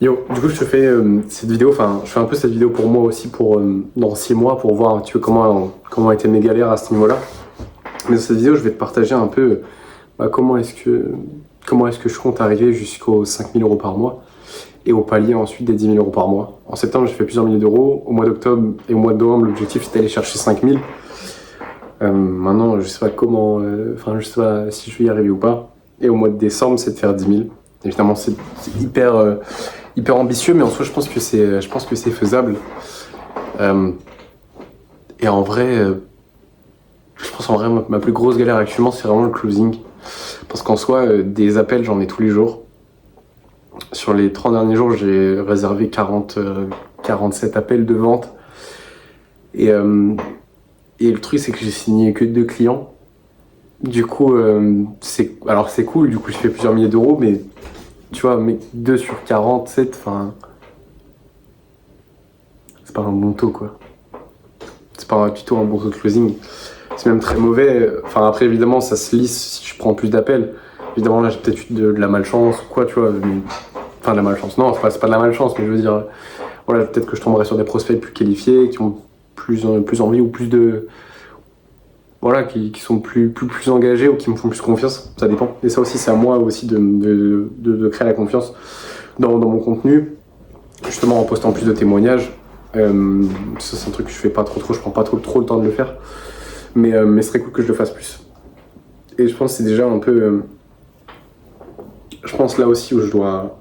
Yo, du coup, je te fais cette vidéo, enfin, je fais un peu cette vidéo pour moi aussi, pour dans 6 mois, pour voir un petit peu comment étaient mes galères à ce niveau-là. Mais dans cette vidéo, je vais te partager un peu comment est-ce que je compte arriver jusqu'aux 5 000 € par mois et au palier ensuite des 10 000 € par mois. En septembre, j'ai fait plusieurs milliers d'euros. Au mois d'octobre et au mois de novembre, l'objectif c'était d'aller chercher 5 000. Maintenant, je sais pas je sais pas si je vais y arriver ou pas. Et au mois de décembre, c'est de faire 10 000. Évidemment, c'est hyper ambitieux, mais en soi, je pense que c'est faisable. Euh, et en vrai, je pense en vrai, ma plus grosse galère actuellement, c'est vraiment le closing. Parce qu'en soi, des appels, j'en ai tous les jours. Sur les 30 derniers jours, j'ai réservé 47 appels de vente. Et, euh, et le truc, c'est que j'ai signé que 2 clients. Du coup, c'est cool, du coup, je fais plusieurs milliers d'euros, mais tu vois, mais 2 sur 47, enfin, c'est pas un bon taux, quoi. C'est pas du tout un bon taux de closing. C'est même très mauvais. Enfin, après, évidemment, ça se lisse si je prends plus d'appels. Évidemment, là, j'ai peut-être eu de la malchance ou quoi, tu vois. Enfin, de la malchance. Non, c'est pas de la malchance, mais je veux dire, voilà, peut-être que je tomberai sur des prospects plus qualifiés, qui ont plus envie ou plus de. Voilà, qui sont plus engagés ou qui me font plus confiance. Ça dépend. Et ça aussi, c'est à moi aussi de créer la confiance dans mon contenu. Justement, en postant plus de témoignages. Ça, c'est un truc que je fais pas trop, je prends pas trop le temps de le faire. Mais ce serait cool que je le fasse plus. Et je pense que c'est déjà un peu. Je pense là aussi où je dois.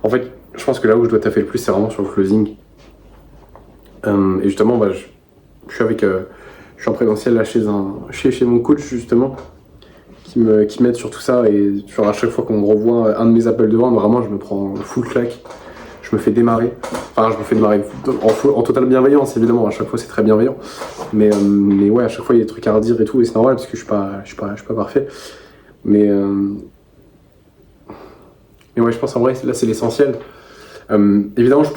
En fait, je pense que là où je dois taffer le plus, c'est vraiment sur le closing. Et justement, je suis avec. Je suis en présentiel là chez mon coach justement, qui m'aide sur tout ça. Et genre à chaque fois qu'on revoit un de mes appels de vente, vraiment, je me prends full claque. Je me fais démarrer. Enfin, je me fais démarrer en totale bienveillance, évidemment. À chaque fois, c'est très bienveillant. Mais ouais, à chaque fois, il y a des trucs à redire et tout. Et c'est normal parce que je suis pas parfait. Mais ouais, je pense en vrai, là, c'est l'essentiel. Évidemment, je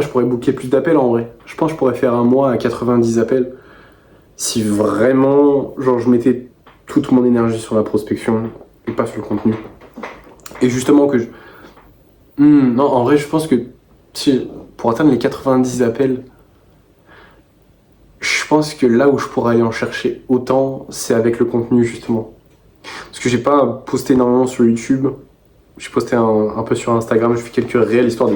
pourrais booker plus d'appels en vrai. Je pense que je pourrais faire un mois à 90 appels si vraiment, genre, je mettais toute mon énergie sur la prospection et pas sur le contenu. Et justement que non, en vrai, je pense que pour atteindre les 90 appels, je pense que là où je pourrais aller en chercher autant, c'est avec le contenu justement. Parce que j'ai pas posté énormément sur YouTube, j'ai posté un peu sur Instagram, je fais quelques réels histoire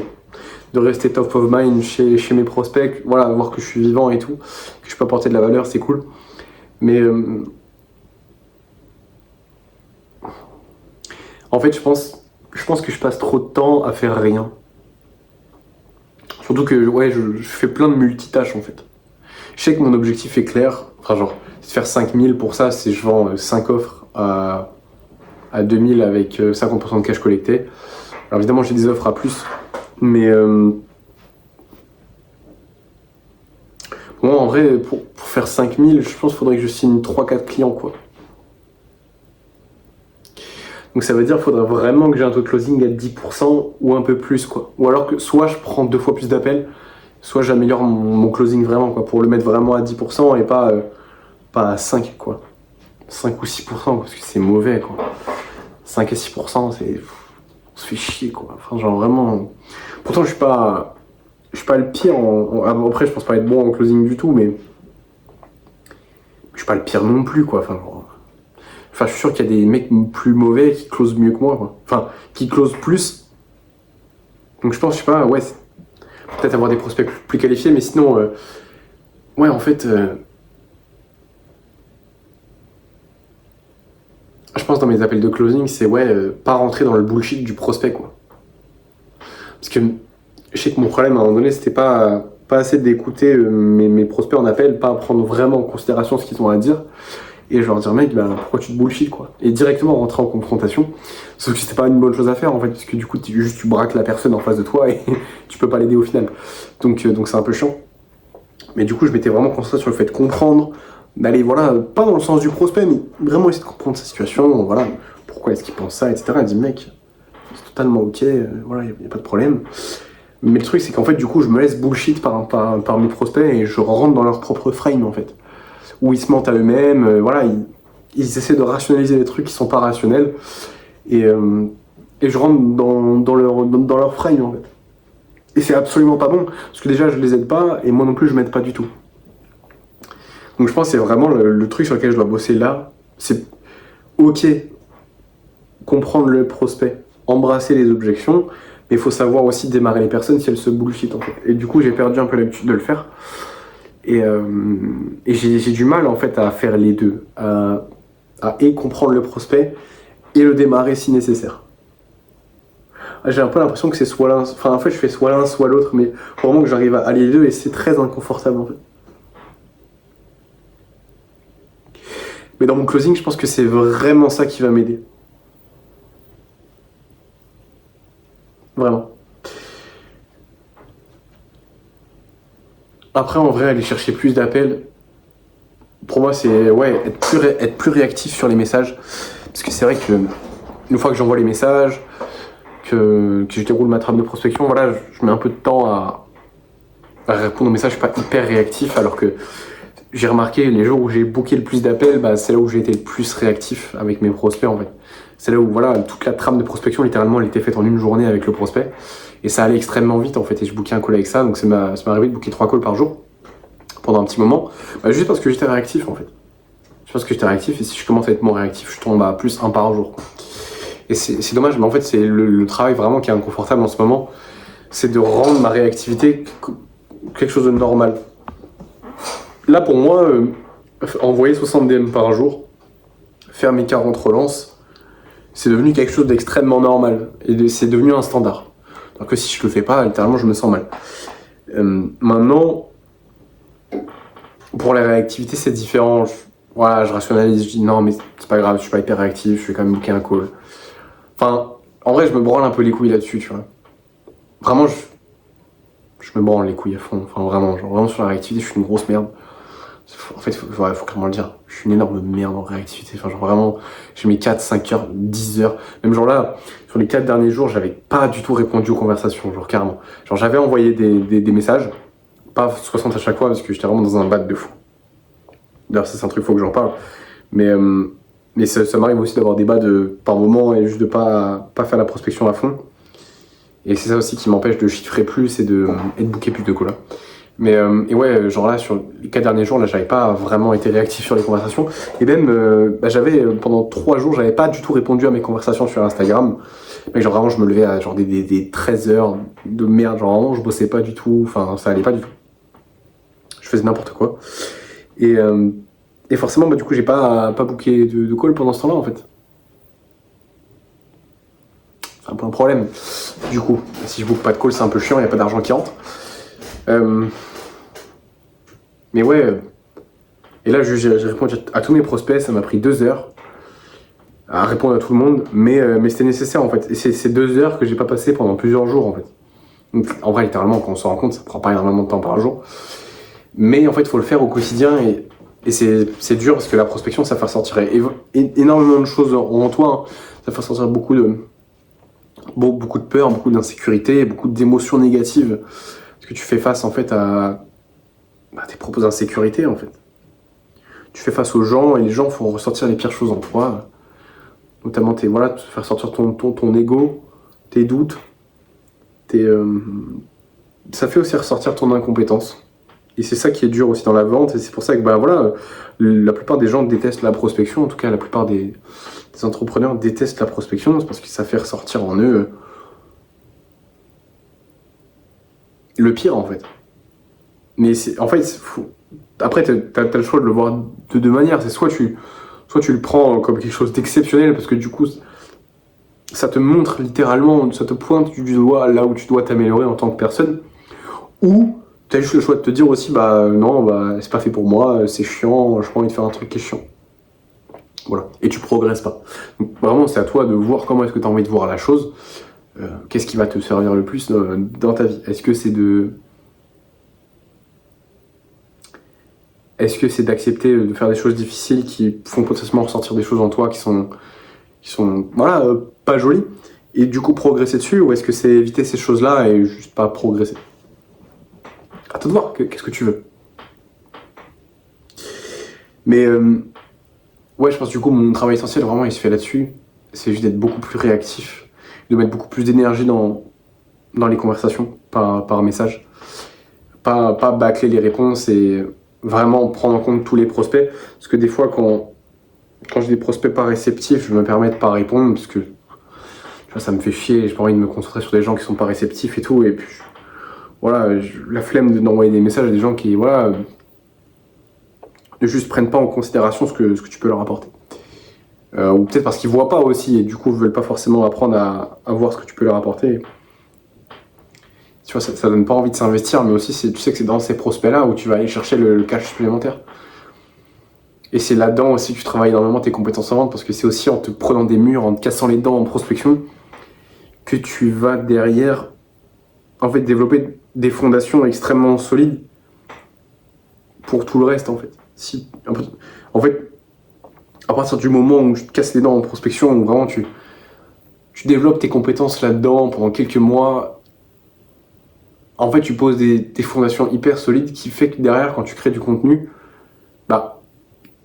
de rester top of mind chez mes prospects, voilà, voir que je suis vivant et tout, que je peux apporter de la valeur, c'est cool. Mais en fait, je pense que je passe trop de temps à faire rien. Surtout que ouais, je fais plein de multitâches en fait. Je sais que mon objectif est clair, enfin genre, c'est de faire 5 000 pour ça, c'est je vends 5 offres à 2 000 avec 50% de cash collecté. Alors évidemment, j'ai des offres à plus, mais moi en vrai, pour faire 5 000, je pense qu'il faudrait que je signe 3-4 clients quoi. Donc ça veut dire qu'il faudrait vraiment que j'ai un taux de closing à 10% ou un peu plus quoi. Ou alors que soit je prends 2 fois plus d'appels, soit j'améliore mon closing vraiment quoi, pour le mettre vraiment à 10% et pas à 5 quoi. 5 ou 6% parce que c'est mauvais quoi. 5 à 6%, on se fait chier quoi. Enfin genre vraiment. Pourtant je suis pas le pire après je pense pas être bon en closing du tout, mais je suis pas le pire non plus quoi. Enfin je suis sûr qu'il y a des mecs plus mauvais qui closent mieux que moi quoi. Enfin qui closent plus. Donc je pense, je sais pas, ouais, peut-être avoir des prospects plus qualifiés, mais sinon ouais en fait je pense dans mes appels de closing, c'est ouais, pas rentrer dans le bullshit du prospect quoi. Parce que je sais que mon problème à un moment donné, c'était pas assez d'écouter mes prospects en appel, pas prendre vraiment en considération ce qu'ils ont à dire. Et je leur dire, mec, bah, pourquoi tu te bullshit quoi. Et directement rentrer en confrontation. Sauf que c'était pas une bonne chose à faire en fait, parce que du coup, tu braques la personne en face de toi et tu peux pas l'aider au final. Donc c'est un peu chiant. Mais du coup, je m'étais vraiment concentré sur le fait de comprendre, d'aller, voilà, pas dans le sens du prospect, mais vraiment essayer de comprendre sa situation, voilà, pourquoi est-ce qu'il pense ça, etc. Elle dit, mec, c'est totalement ok, voilà, y a pas de problème. Mais le truc, c'est qu'en fait, du coup, je me laisse bullshit par mes prospects et je rentre dans leur propre frame, en fait. Où ils se mentent à eux-mêmes, voilà, ils essaient de rationaliser des trucs qui sont pas rationnels. Et et je rentre dans leur frame en fait. Et c'est absolument pas bon, parce que déjà je les aide pas, et moi non plus je m'aide pas du tout. Donc je pense que c'est vraiment le truc sur lequel je dois bosser là, c'est ok, comprendre le prospect, embrasser les objections, mais il faut savoir aussi démarrer les personnes si elles se bullshit en fait. Et du coup j'ai perdu un peu l'habitude de le faire, et j'ai du mal en fait à faire les deux, et comprendre le prospect, et le démarrer si nécessaire. J'ai un peu l'impression que c'est soit l'un, enfin en fait je fais soit l'un soit l'autre, mais vraiment que j'arrive à allier les deux et c'est très inconfortable en fait. Mais dans mon closing, je pense que c'est vraiment ça qui va m'aider. Vraiment. Après en vrai aller chercher plus d'appels, pour moi c'est ouais, être plus réactif sur les messages. Parce que c'est vrai que une fois que j'envoie les messages, que je déroule ma trame de prospection, voilà, je mets un peu de temps à répondre aux messages, je suis pas hyper réactif, alors que j'ai remarqué les jours où j'ai booké le plus d'appels, bah, c'est là où j'ai été le plus réactif avec mes prospects en fait. C'est là où voilà, toute la trame de prospection littéralement elle était faite en une journée avec le prospect et ça allait extrêmement vite en fait et je bookais un call avec ça, donc ça m'est arrivé de booker 3 calls par jour pendant un petit moment, bah, juste parce que j'étais réactif en fait. Juste parce que j'étais réactif et si je commence à être moins réactif, je tombe à plus un par jour. Et c'est dommage, mais en fait c'est le travail vraiment qui est inconfortable en ce moment, c'est de rendre ma réactivité quelque chose de normal. Là, pour moi, envoyer 60 DM par jour, faire mes 40 relances, c'est devenu quelque chose d'extrêmement normal. Et c'est devenu un standard. Alors que si je le fais pas, littéralement, je me sens mal. Maintenant, pour la réactivité, c'est différent. Voilà, je rationalise, je dis non, mais c'est pas grave, je suis pas hyper réactif, je vais quand même booker un call. Enfin, en vrai, je me branle un peu les couilles là-dessus, tu vois. Vraiment, je me branle les couilles à fond. Enfin, vraiment, genre, vraiment sur la réactivité, je suis une grosse merde. En fait, faut clairement le dire. Je suis une énorme merde en réactivité. Enfin, genre vraiment, j'ai mis 4, 5 heures, 10 heures. Même genre là, sur les 4 derniers jours, j'avais pas du tout répondu aux conversations, genre carrément. Genre j'avais envoyé des messages, pas 60 à chaque fois parce que j'étais vraiment dans un bad de fou. D'ailleurs, ça c'est un truc, faut que j'en parle. Mais ça m'arrive aussi d'avoir des bas par moment et juste de pas faire la prospection à fond. Et c'est ça aussi qui m'empêche de chiffrer plus et de booker plus de calls. Et ouais, genre là, sur les 4 derniers jours, là, j'avais pas vraiment été réactif sur les conversations. Et même, pendant 3 jours, j'avais pas du tout répondu à mes conversations sur Instagram. Mais genre vraiment, je me levais à genre des 13 heures de merde. Genre vraiment, je bossais pas du tout. Enfin, ça allait pas du tout. Je faisais n'importe quoi. Et forcément, bah, du coup, j'ai pas booké de call pendant ce temps-là, en fait. C'est un peu un problème. Du coup, si je book pas de call, c'est un peu chiant, y a pas d'argent qui rentre. Mais ouais, et là j'ai répondu à tous mes prospects, ça m'a pris 2 heures à répondre à tout le monde, mais c'était nécessaire en fait. Et c'est 2 heures que j'ai pas passé pendant plusieurs jours en fait. Donc en vrai, littéralement, quand on s'en rend compte, ça prend pas énormément de temps par jour. Mais en fait, il faut le faire au quotidien et c'est dur parce que la prospection, ça fait ressortir énormément de choses en toi. Hein. Ça fait ressortir beaucoup de peur, beaucoup d'insécurité, beaucoup d'émotions négatives. Parce que tu fais face en fait à tes propres insécurités en fait. Tu fais face aux gens et les gens font ressortir les pires choses en toi. Notamment te faire sortir ton ego, tes doutes. Ça fait aussi ressortir ton incompétence. Et c'est ça qui est dur aussi dans la vente. Et c'est pour ça que la plupart des gens détestent la prospection. En tout cas, la plupart des entrepreneurs détestent la prospection. C'est parce que ça fait ressortir en eux le pire en fait. Mais après, t'as le choix de le voir de deux manières. C'est soit tu le prends comme quelque chose d'exceptionnel parce que du coup, ça te montre littéralement, ça te pointe du doigt là où tu dois t'améliorer en tant que personne. Ou t'as juste le choix de te dire aussi, non, c'est pas fait pour moi, c'est chiant, j'ai pas envie de faire un truc qui est chiant. Voilà. Et tu progresses pas. Donc vraiment, c'est à toi de voir comment est-ce que t'as envie de voir la chose. Qu'est-ce qui va te servir le plus dans ta vie ? Est-ce que c'est d'accepter de faire des choses difficiles qui font potentiellement ressortir des choses en toi qui sont pas jolies et du coup progresser dessus, ou est-ce que c'est éviter ces choses-là et juste pas progresser ? À toi de voir, qu'est-ce que tu veux. Mais ouais, je pense du coup mon travail essentiel vraiment il se fait là-dessus, c'est juste d'être beaucoup plus réactif. de mettre beaucoup plus d'énergie dans les conversations par message. Pas bâcler les réponses et vraiment prendre en compte tous les prospects. Parce que des fois, quand j'ai des prospects pas réceptifs, je me permets de pas répondre parce que tu vois, ça me fait chier. J'ai pas envie de me concentrer sur des gens qui sont pas réceptifs et tout. Et puis voilà, la flemme d'envoyer des messages à des gens qui voilà, ne juste prennent pas en considération ce que tu peux leur apporter. Ou peut-être parce qu'ils voient pas aussi et du coup veulent pas forcément apprendre à voir ce que tu peux leur apporter. Tu vois, ça donne pas envie de s'investir, mais aussi tu sais que c'est dans ces prospects-là où tu vas aller chercher le cash supplémentaire. Et c'est là-dedans aussi que tu travailles énormément tes compétences en vente, parce que c'est aussi en te prenant des murs, en te cassant les dents en prospection, que tu vas derrière en fait développer des fondations extrêmement solides pour tout le reste en fait. En fait, à partir du moment où tu te casses les dents en prospection, où vraiment tu développes tes compétences là-dedans pendant quelques mois, en fait tu poses des fondations hyper solides qui fait que derrière quand tu crées du contenu, bah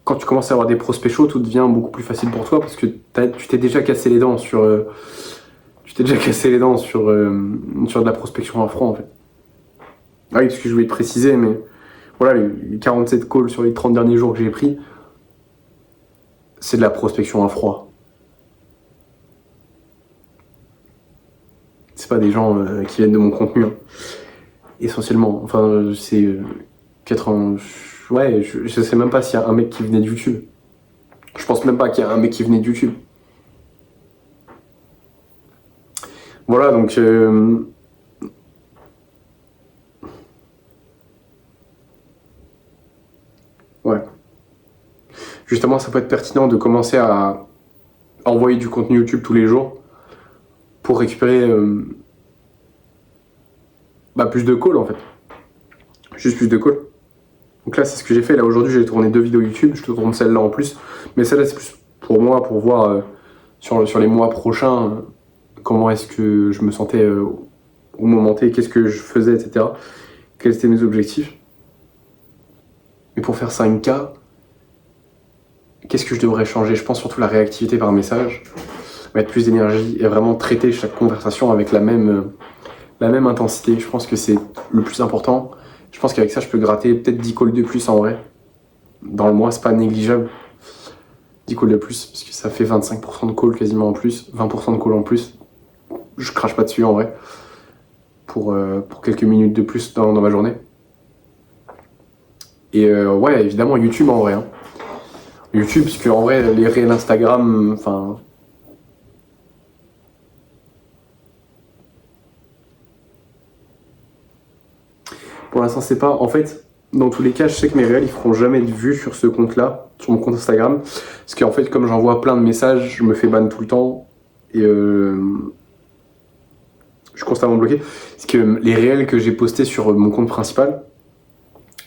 quand tu commences à avoir des prospects chauds, tout devient beaucoup plus facile pour toi parce que tu t'es déjà cassé les dents sur de la prospection à froid en fait. Ah oui, parce que je voulais te préciser, mais voilà, les 47 calls sur les 30 derniers jours que j'ai pris, c'est de la prospection à froid. C'est pas des gens qui viennent de mon contenu, hein. Essentiellement. Enfin, c'est 80. Ouais, je sais même pas s'il y a un mec qui venait de YouTube. Je pense même pas qu'il y a un mec qui venait de YouTube. Voilà, donc. Ouais. Justement, ça peut être pertinent de commencer à envoyer du contenu YouTube tous les jours pour récupérer plus de calls en fait. Juste plus de calls. Donc là, c'est ce que j'ai fait. Là, aujourd'hui, j'ai tourné 2 vidéos YouTube. Je te tourne celle-là en plus. Mais celle-là, c'est plus pour moi, pour voir sur les mois prochains comment est-ce que je me sentais au moment T, qu'est-ce que je faisais, etc. Quels étaient mes objectifs. Mais pour faire 5K, qu'est-ce que je devrais changer? Je pense surtout la réactivité par message, mettre plus d'énergie et vraiment traiter chaque conversation avec la même intensité. Je pense que c'est le plus important. Je pense qu'avec ça, je peux gratter peut-être 10 calls de plus en vrai. Dans le mois, c'est pas négligeable. 10 calls de plus, parce que ça fait 25% de calls quasiment en plus, 20% de calls en plus. Je crache pas dessus en vrai. Pour quelques minutes de plus dans ma journée. Et ouais, évidemment, YouTube en vrai. Hein. YouTube, parce qu'en vrai, les réels Instagram, enfin. Pour l'instant, c'est pas. En fait, dans tous les cas, je sais que mes réels, ils feront jamais de vues sur ce compte-là, sur mon compte Instagram. Parce qu'en fait, comme j'envoie plein de messages, je me fais ban tout le temps. Et je suis constamment bloqué. Parce que les réels que j'ai postés sur mon compte principal,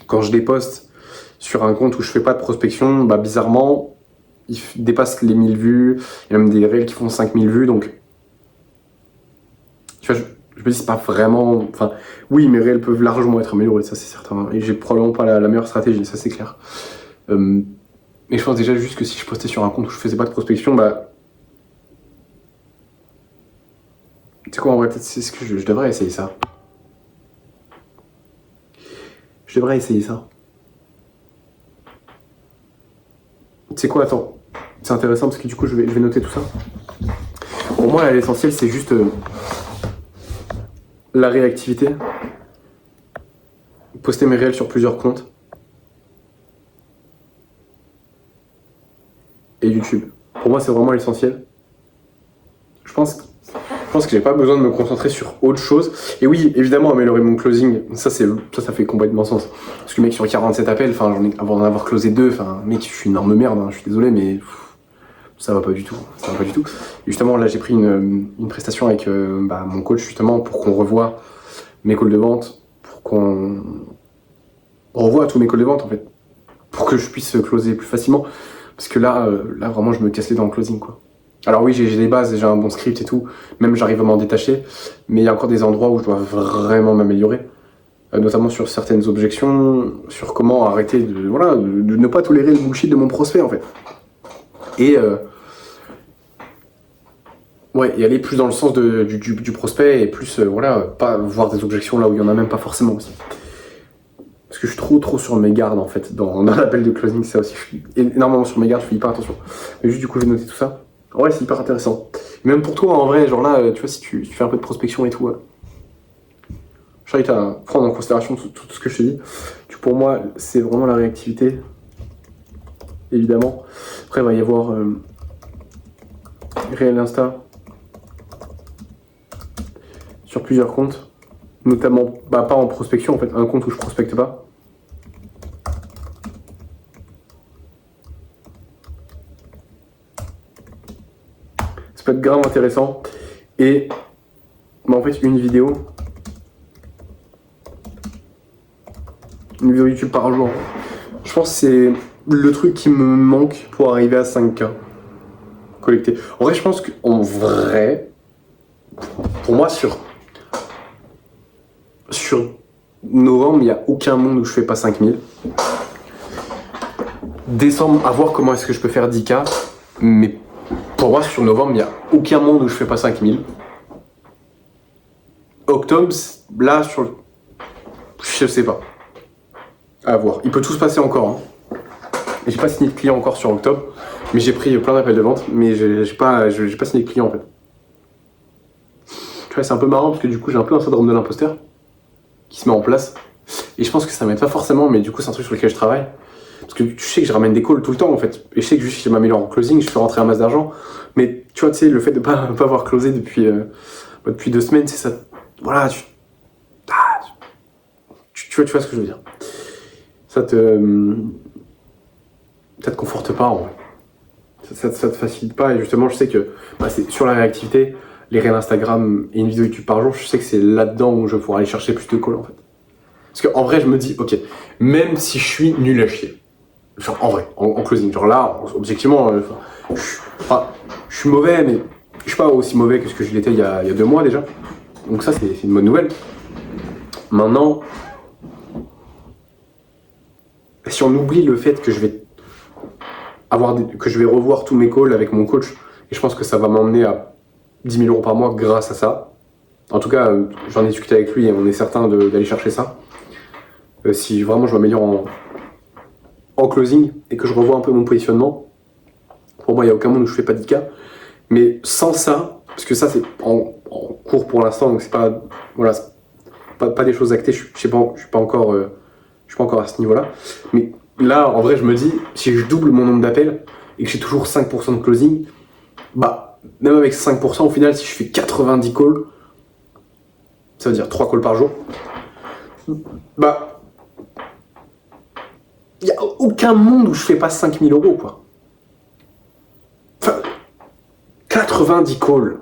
quand je les poste sur un compte où je fais pas de prospection, bah bizarrement, ils dépassent les 1000 vues. Il y a même des réels qui font 5000 vues. Donc, tu vois, je me dis, c'est pas vraiment. Enfin, oui, mes réels peuvent largement être améliorés, ça c'est certain. Et j'ai probablement pas la meilleure stratégie, ça c'est clair. Mais je pense déjà juste que si je postais sur un compte où je faisais pas de prospection, bah. Tu sais quoi, en vrai, peut-être c'est ce que je devrais essayer ça. Je devrais essayer ça. Tu sais quoi, attends. C'est intéressant parce que du coup, je vais noter tout ça. Pour moi, l'essentiel, c'est juste la réactivité. Poster mes réels sur plusieurs comptes. Et YouTube. Pour moi, c'est vraiment l'essentiel. Je pense que j'ai pas besoin de me concentrer sur autre chose. Et oui, évidemment, améliorer mon closing, ça fait complètement sens. Parce que mec, sur 47 appels, enfin, avant d'en avoir closé 2, enfin, mec, je suis une énorme merde, hein, je suis désolé, mais ça va pas du tout. Ça va pas du tout. Et justement, là, j'ai pris une prestation avec mon coach, justement, pour qu'on revoie mes calls de vente, pour qu'on revoie tous mes calls de vente, en fait, pour que je puisse closer plus facilement. Parce que là, vraiment, je me casse les dents en closing, quoi. Alors oui, j'ai des bases, j'ai un bon script et tout, même j'arrive à m'en détacher, mais il y a encore des endroits où je dois vraiment m'améliorer, notamment sur certaines objections, sur comment arrêter de ne pas tolérer le bullshit de mon prospect en fait. Et Ouais, et aller plus dans le sens du prospect et plus, voilà, pas voir des objections là où il y en a même pas forcément aussi. Parce que je suis trop sur mes gardes en fait, dans l'appel de closing, ça aussi, je suis énormément sur mes gardes, je fais hyper attention. Mais juste du coup, je vais noter tout ça. En vrai, c'est hyper intéressant. Même pour toi, en vrai, genre là, tu vois, si tu fais un peu de prospection et tout, je t'invite à prendre en considération tout ce que je te dis. Pour moi, c'est vraiment la réactivité, évidemment. Après, il va y avoir réel Insta sur plusieurs comptes, notamment, pas en prospection, en fait, un compte où je prospecte pas. Ça peut être grave intéressant. Et en fait, une vidéo YouTube par jour. Je pense que c'est le truc qui me manque pour arriver à 5K collecté. En vrai, je pense qu'en vrai, pour moi, sur novembre, il n'y a aucun monde où je fais pas 5000. Décembre, à voir comment est-ce que je peux faire 10K. Mais pour moi, sur novembre, il n'y a aucun monde où je fais pas 5000. Octobre, là, je sais pas. À voir. Il peut tout se passer encore. Hein. J'ai pas signé de client encore sur octobre. Mais j'ai pris plein d'appels de vente. Mais j'ai pas signé de client en fait. Tu vois, c'est un peu marrant parce que du coup, j'ai un peu un syndrome de l'imposteur qui se met en place. Et je pense que ça m'aide pas forcément, mais du coup, c'est un truc sur lequel je travaille. Parce que tu sais que je ramène des calls tout le temps en fait. Et je sais que juste si je m'améliore en closing, je fais rentrer un masse d'argent. Mais tu vois, tu sais, le fait de pas avoir closé depuis 2 semaines, c'est ça. Voilà, tu vois ce que je veux dire. Ça te conforte pas en vrai. Ça te facilite pas. Et justement, je sais que c'est sur la réactivité, les réels Instagram et une vidéo YouTube par jour, je sais que c'est là-dedans où je vais pouvoir aller chercher plus de calls en fait. Parce qu'en vrai, je me dis, ok, même si je suis nul à chier, genre en vrai, en closing, genre là, objectivement, je suis mauvais, mais je suis pas aussi mauvais que ce que je l'étais il y a 2 mois déjà. Donc ça, c'est une bonne nouvelle. Maintenant, si on oublie le fait que je vais revoir tous mes calls avec mon coach, et je pense que ça va m'emmener à 10 000 € par mois grâce à ça. En tout cas, j'en ai discuté avec lui et on est certain d'aller chercher ça. Si vraiment je m'améliore en closing et que je revois un peu mon positionnement, pour moi, il n'y a aucun monde où je fais pas 10K. Mais sans ça, parce que ça, c'est en cours pour l'instant, donc c'est pas, voilà, pas des choses actées, je suis pas encore à ce niveau-là. Mais là, en vrai, je me dis, si je double mon nombre d'appels et que j'ai toujours 5% de closing, même avec 5%, au final, si je fais 90 calls, ça veut dire 3 calls par jour, il n'y a aucun monde où je fais pas 5000 €, quoi. Enfin, 90 calls.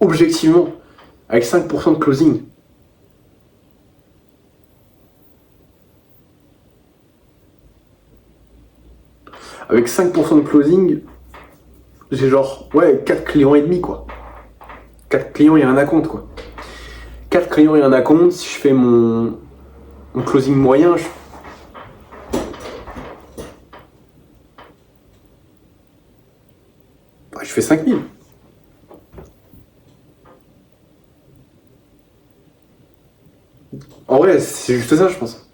Objectivement, avec 5% de closing. Avec 5% de closing, j'ai genre, 4 clients et demi, quoi. 4 clients et un acompte, quoi. 4 clients et un acompte, si je fais mon closing moyen, je fais 5000. En vrai, c'est juste ça, je pense.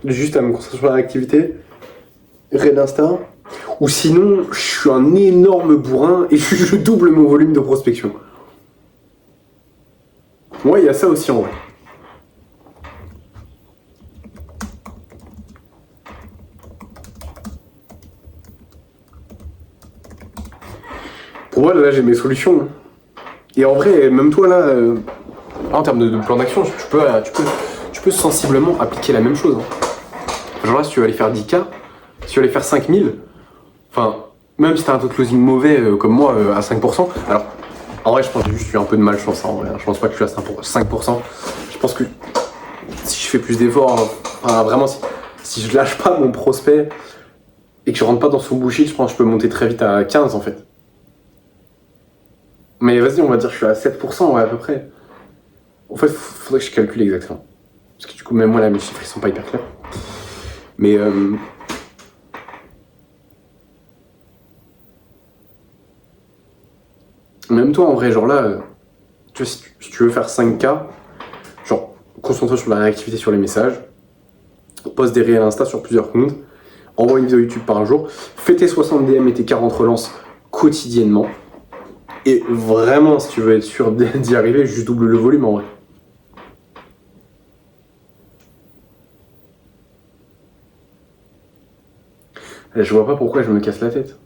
Juste à me concentrer sur l'activité, Red Insta, ou sinon, je suis un énorme bourrin et je double mon volume de prospection. Ouais, il y a ça aussi en vrai. Pour moi, là, j'ai mes solutions. Et en vrai, même toi, là, en termes de plan d'action, tu peux sensiblement appliquer la même chose. Genre là, si tu veux aller faire 10K, si tu veux aller faire 5000, enfin, même si t'as un taux de closing mauvais comme moi à 5%, alors, en vrai, je pense que j'ai juste eu un peu de malchance. En vrai. Je pense pas que je suis à 5%. Je pense que si je fais plus d'efforts, vraiment, si je lâche pas mon prospect et que je rentre pas dans son bullshit, je pense que je peux monter très vite à 15 en fait. Mais vas-y, on va dire que je suis à 7%, ouais, à peu près. En fait, faudrait que je calcule exactement. Parce que du coup, même moi, là, mes chiffres, ils sont pas hyper clairs. Mais toi en vrai, genre là, tu vois, si tu veux faire 5K, genre concentre-toi sur la réactivité sur les messages, poste des réels Insta sur plusieurs comptes, envoie une vidéo YouTube par jour, fais tes 60 DM et tes 40 relances quotidiennement. Et vraiment, si tu veux être sûr d'y arriver, juste double le volume en vrai. Je vois pas pourquoi je me casse la tête.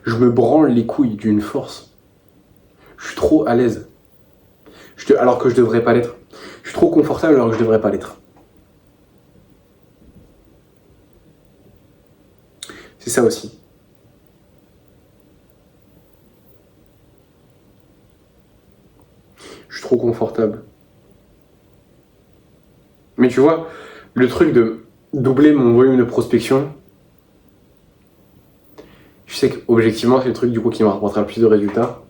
Je me branle les couilles d'une force. Je suis trop à l'aise. Alors que je devrais pas l'être. Je suis trop confortable alors que je devrais pas l'être. C'est ça aussi. Je suis trop confortable. Mais tu vois, le truc de doubler mon volume de prospection, je sais qu'objectivement, c'est le truc du coup qui me rapportera le plus de résultats.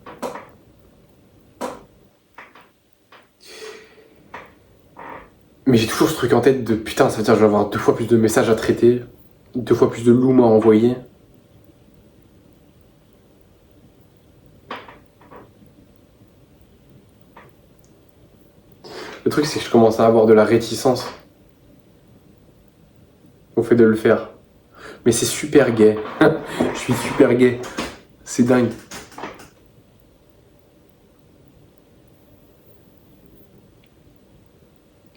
Mais j'ai toujours ce truc en tête de putain, ça veut dire que je vais avoir 2 fois plus de messages à traiter, 2 fois plus de looms à envoyer. Le truc, c'est que je commence à avoir de la réticence au fait de le faire. Mais c'est super gay. Je suis super gay. C'est dingue.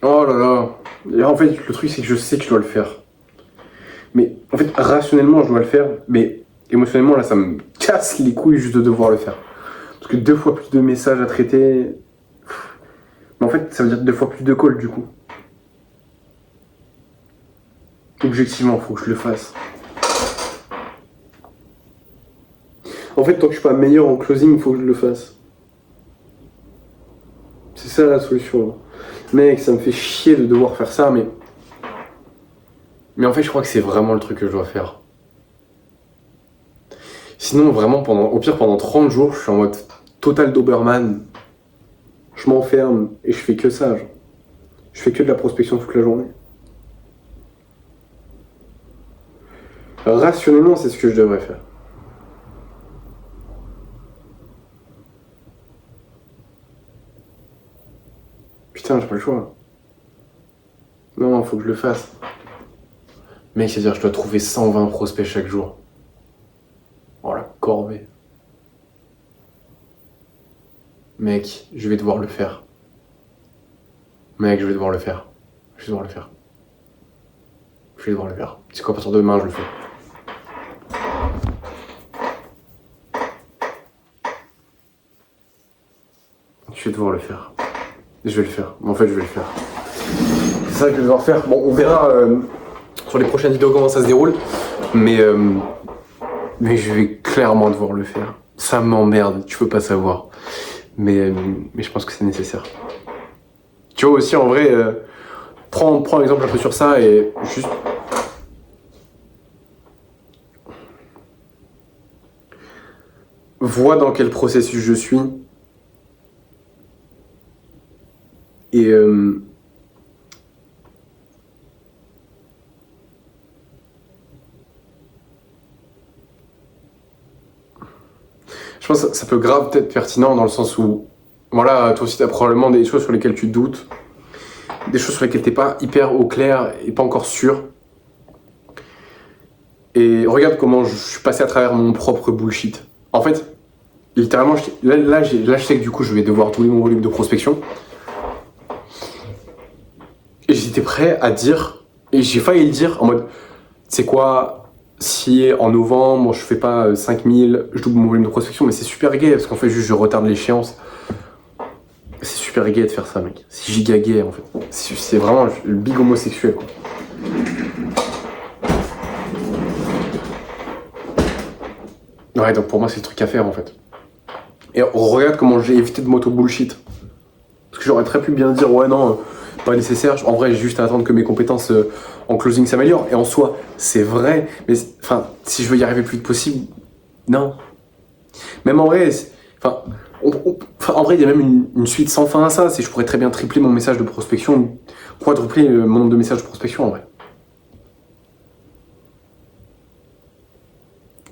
Oh là là. Et en fait, le truc, c'est que je sais que je dois le faire. Mais en fait, rationnellement, je dois le faire. Mais émotionnellement, là, ça me casse les couilles juste de devoir le faire. Parce que 2 fois plus de messages à traiter. Mais en fait, ça veut dire 2 fois plus de calls du coup. Objectivement, faut que je le fasse. En fait, tant que je suis pas meilleur en closing, il faut que je le fasse. C'est ça la solution. Mec, ça me fait chier de devoir faire ça, mais. Mais en fait, je crois que c'est vraiment le truc que je dois faire. Sinon, vraiment, au pire, pendant 30 jours, je suis en mode total Doberman. Je m'enferme et je fais que ça. Genre. Je fais que de la prospection toute la journée. Rationnellement, c'est ce que je devrais faire. Putain, j'ai pas le choix. Non, faut que je le fasse. Mec, c'est-à-dire que je dois trouver 120 prospects chaque jour. Oh la corvée. Mec, je vais devoir le faire. Mec, je vais devoir le faire. Je vais devoir le faire. Je vais devoir le faire. C'est quoi, à partir de demain, je le fais. Je vais devoir le faire. Je vais le faire. En fait, je vais le faire. C'est ça que je vais devoir faire. Bon, on verra sur les prochaines vidéos comment ça se déroule. Mais je vais clairement devoir le faire. Ça m'emmerde, tu peux pas savoir. Mais je pense que c'est nécessaire. Tu vois aussi, en vrai, prends exemple un peu sur ça et juste... vois dans quel processus je suis. Et... je pense que ça peut grave être pertinent dans le sens où, voilà, toi aussi, tu as probablement des choses sur lesquelles tu doutes, des choses sur lesquelles t'es pas hyper au clair et pas encore sûr. Et regarde comment je suis passé à travers mon propre bullshit. En fait, littéralement, là, je sais que du coup, je vais devoir doubler mon volume de prospection. Et j'étais prêt à dire, et j'ai failli le dire en mode, c'est quoi, si en novembre, je fais pas 5000, je double mon volume de prospection, mais c'est super gay, parce qu'en fait, juste je retarde l'échéance. C'est super gay de faire ça, mec. C'est giga gay, en fait. C'est vraiment le big homosexuel, quoi. Ouais, donc pour moi, c'est le truc à faire, en fait. Et regarde comment j'ai évité de m'auto-bullshit. Parce que j'aurais très pu bien dire, ouais, non, pas nécessaire. En vrai, j'ai juste à attendre que mes compétences en closing s'améliorent. Et en soi, c'est vrai. Mais enfin, si je veux y arriver le plus vite possible, non. Même en vrai, en vrai, il y a même une suite sans fin à ça. Je pourrais très bien tripler mon message de prospection, quadrupler mon nombre de messages de prospection, en vrai.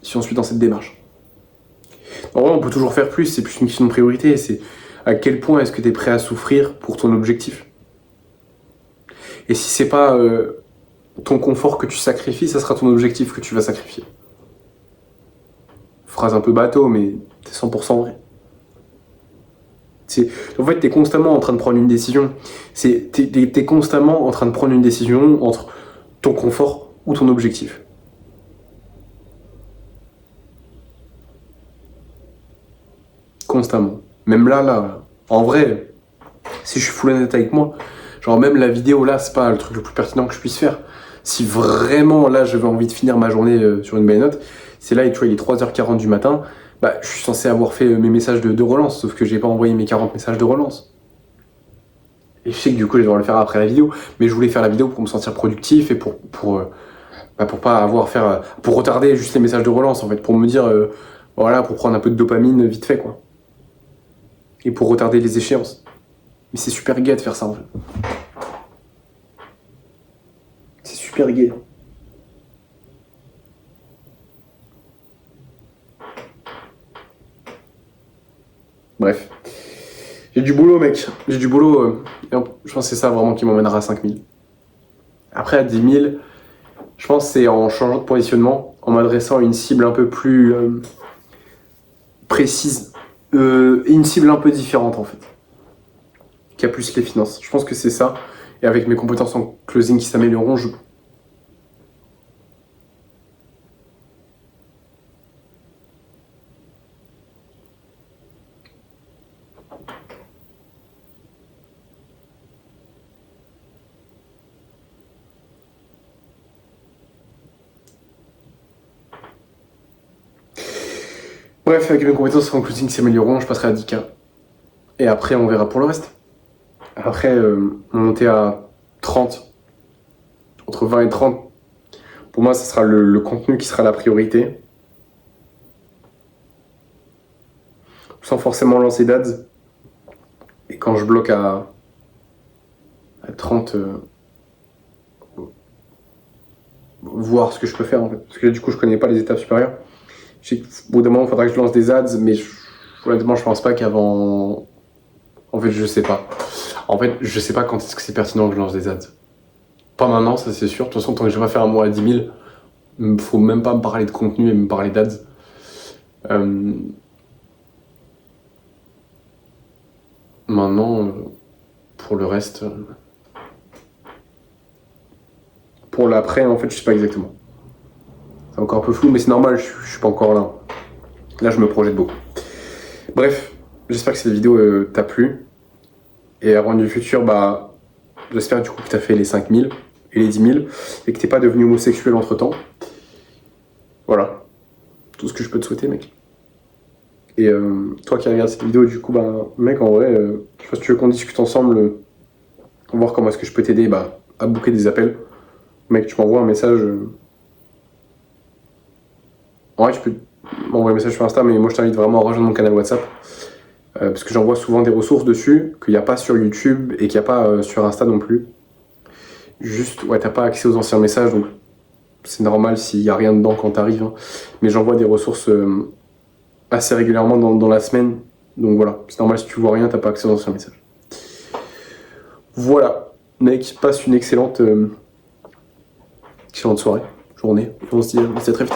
Si on suit dans cette démarche. En vrai, on peut toujours faire plus, c'est plus une question de priorité, c'est à quel point est-ce que tu es prêt à souffrir pour ton objectif. Et si c'est pas ton confort que tu sacrifies, ça sera ton objectif que tu vas sacrifier. Phrase un peu bateau, mais c'est 100% vrai. En fait, t'es constamment en train de prendre une décision. T'es constamment en train de prendre une décision entre ton confort ou ton objectif. Constamment. Même là. En vrai, si je suis full honnête avec moi, genre même la vidéo là, c'est pas le truc le plus pertinent que je puisse faire. Si vraiment là, j'avais envie de finir ma journée sur une belle note, c'est là, et tu vois, il est 3h40 du matin, bah, je suis censé avoir fait mes messages de relance, sauf que j'ai pas envoyé mes 40 messages de relance. Et je sais que du coup, je vais devoir le faire après la vidéo, mais je voulais faire la vidéo pour me sentir productif et pour pas avoir pour retarder juste les messages de relance en fait, pour me dire, voilà, pour prendre un peu de dopamine vite fait quoi. Et pour retarder les échéances. Mais c'est super gai de faire ça en fait. C'est super gai. Bref. J'ai du boulot, mec. J'ai du boulot. Je pense que c'est ça vraiment qui m'emmènera à 5000. Après, à 10 000, je pense que c'est en changeant de positionnement, en m'adressant à une cible un peu plus précise. Et une cible un peu différente, en fait. Qui a plus les finances. Je pense que c'est ça. Et avec mes compétences en closing qui s'amélioreront, Bref, avec mes compétences en closing qui s'amélioreront, je passerai à 10K. Et après, on verra pour le reste. Après, monter à 30, entre 20 et 30, pour moi, ce sera le contenu qui sera la priorité. Sans forcément lancer d'ads. Et quand je bloque à 30, voir ce que je peux faire en fait. Parce que là, du coup, je connais pas les étapes supérieures. Je sais qu'au bout d'un moment, il faudra que je lance des ads, mais honnêtement, je pense pas qu'avant. En fait, je sais pas. En fait, je sais pas quand est-ce que c'est pertinent que je lance des ads. Pas maintenant, ça c'est sûr. De toute façon, tant que je vais pas faire un mois à 10 000, faut même pas me parler de contenu et me parler d'ads. Maintenant, pour le reste. Pour l'après, en fait, je sais pas exactement. C'est encore un peu flou, mais c'est normal, je suis pas encore là. Là, je me projette beaucoup. Bref, j'espère que cette vidéo t'a plu. Et avant du futur, bah, j'espère du coup que t'as fait les 5000 et les 10 000 et que t'es pas devenu homosexuel entre temps. Voilà. Tout ce que je peux te souhaiter, mec. Et toi qui regardes cette vidéo, du coup, bah, mec, en vrai, je sais pas si tu veux qu'on discute ensemble, voir comment est-ce que je peux t'aider bah, à booker des appels. Mec, tu m'envoies un message. En vrai, tu peux m'envoyer un message sur Insta, mais moi je t'invite vraiment à rejoindre mon canal WhatsApp. Parce que j'envoie souvent des ressources dessus, qu'il n'y a pas sur YouTube et qu'il n'y a pas sur Insta non plus. Juste, ouais, t'as pas accès aux anciens messages, donc c'est normal s'il n'y a rien dedans quand t'arrives. Hein. Mais j'envoie des ressources assez régulièrement dans la semaine. Donc voilà, c'est normal si tu vois rien, t'as pas accès aux anciens messages. Voilà, mec, passe une excellente soirée, journée. On se dit à très vite.